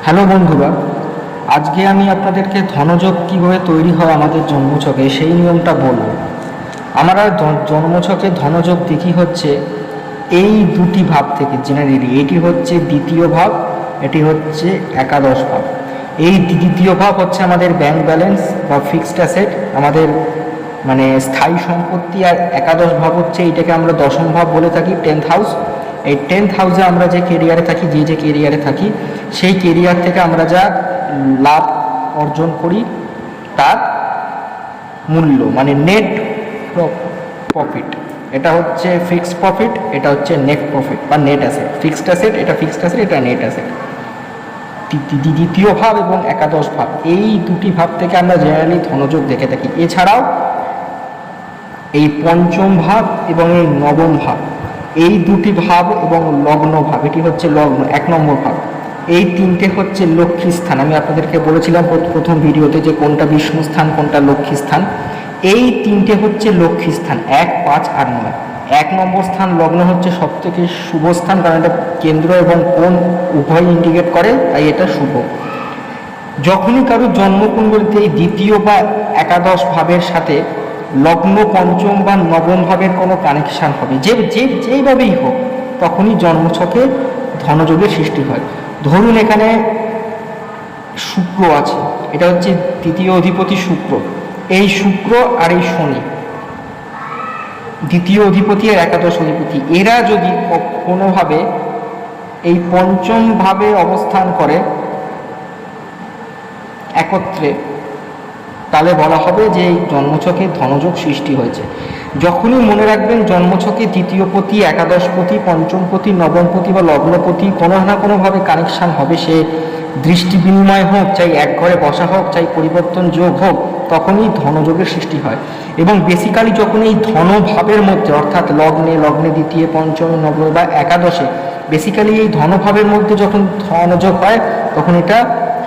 Hello বন্ধুরা, আজকে আমি আপনাদেরকে ধনযোগ কীভাবে তৈরি হয় আমাদের জন্মছকে সেই নিয়মটা বলব। আমরা জন্মছকে ধনযোগ দেখি হচ্ছে এই দুটি ভাব থেকে জেনারেলি। এটি হচ্ছে দ্বিতীয় ভাব, এটি হচ্ছে একাদশ ভাব। এই দ্বিতীয় ভাব হচ্ছে আমাদের ব্যাংক ব্যালেন্স বা ফিক্সড অ্যাসেট, আমাদের মানে স্থায়ী সম্পত্তি। আর একাদশ ভাব হচ্ছে এইটাকে আমরা দশম ভাব বলে থাকি, 10th হাউস। এই 10th হাউসে আমরা যে কেরিয়ারে থাকি, যে কেরিয়ারে থাকি, সেই কেরিয়ার থেকে আমরা যা লাভ অর্জন করি তার মূল্য, মানে নেট প্রফিট। এটা হচ্ছে ফিক্সড প্রফিট, এটা হচ্ছে নেট প্রফিট বা নেট অ্যাসেট। ফিক্সড অ্যাসেট এটা ফিক্সড অ্যাসেট, এটা নেট অ্যাসেট। দ্বিতীয় ভাব এবং একাদশ ভাব, এই দুটি ভাব থেকে আমরা জেনারেলি ধনযোগ দেখে থাকি। এছাড়াও এই পঞ্চম ভাব এবং এই নবম ভাব, এই দুটি ভাব এবং লগ্ন ভাব, এটি হচ্ছে লগ্ন 1 নম্বর ভাব। এই তিনটে হচ্ছে লক্ষ্মী স্থান। আমি আপনাদেরকে বলেছিলাম প্রথম ভিডিওতে যে কোনটা বিষ্ণু স্থান, কোনটা লক্ষ্মী স্থান। এই তিনটে হচ্ছে লক্ষ্মী স্থান, 1, 5 আর 9। 1 নম্বর স্থান লগ্ন হচ্ছে সবথেকে শুভ স্থান, কারণ এটা কেন্দ্র এবং কোণ উভয় ইন্ডিকেট করে, তাই এটা শুভ। যখনই কারো জন্মকুণ্ডলিতে এই দ্বিতীয় বা একাদশ ভাবের সাথে লগ্ন পঞ্চম বা নবম ভাবের কোনো কানেকশান হবে, যেইভাবেই হোক, তখনই জন্মছকে ধনযোগের সৃষ্টি হয়। ধরুন এখানে শুক্র আছে, এটা হচ্ছে দ্বিতীয় অধিপতি শুক্র। এই শুক্র আর এই শনি, দ্বিতীয় অধিপতি আর একাদশ অধিপতি, এরা যদি কোনোভাবে এই পঞ্চম ভাবে অবস্থান করে একত্রে, তাহলে বলা হবে যে এই জন্মছকে ধনযোগ সৃষ্টি হয়েছে। যখনই মনে রাখবেন জন্মছকে দ্বিতীয়পতি, একাদশপতি, পঞ্চমপতি, নবমপতি বা লগ্নপতি কোনো না কোনোভাবে কানেকশান হবে, সে দৃষ্টি বিনিময় হোক, চাই এক ঘরে বসা হোক, চাই পরিবর্তন যোগ হোক, তখনই ধনযোগের সৃষ্টি হয়। এবং বেসিক্যালি যখন এই ধনভাবের মধ্যে, অর্থাৎ লগ্নে দ্বিতীয়, পঞ্চম, নবম বা একাদশে, বেসিক্যালি এই ধনভাবের মধ্যে যখন ধনযোগ হয়, তখন এটা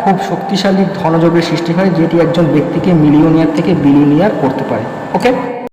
খুব শক্তিশালী ধনযোগের সৃষ্টি হয়, যেটি একজন ব্যক্তিকে মিলিয়নিয়ার থেকে বিলিয়নিয়ার করতে পারে। ওকে।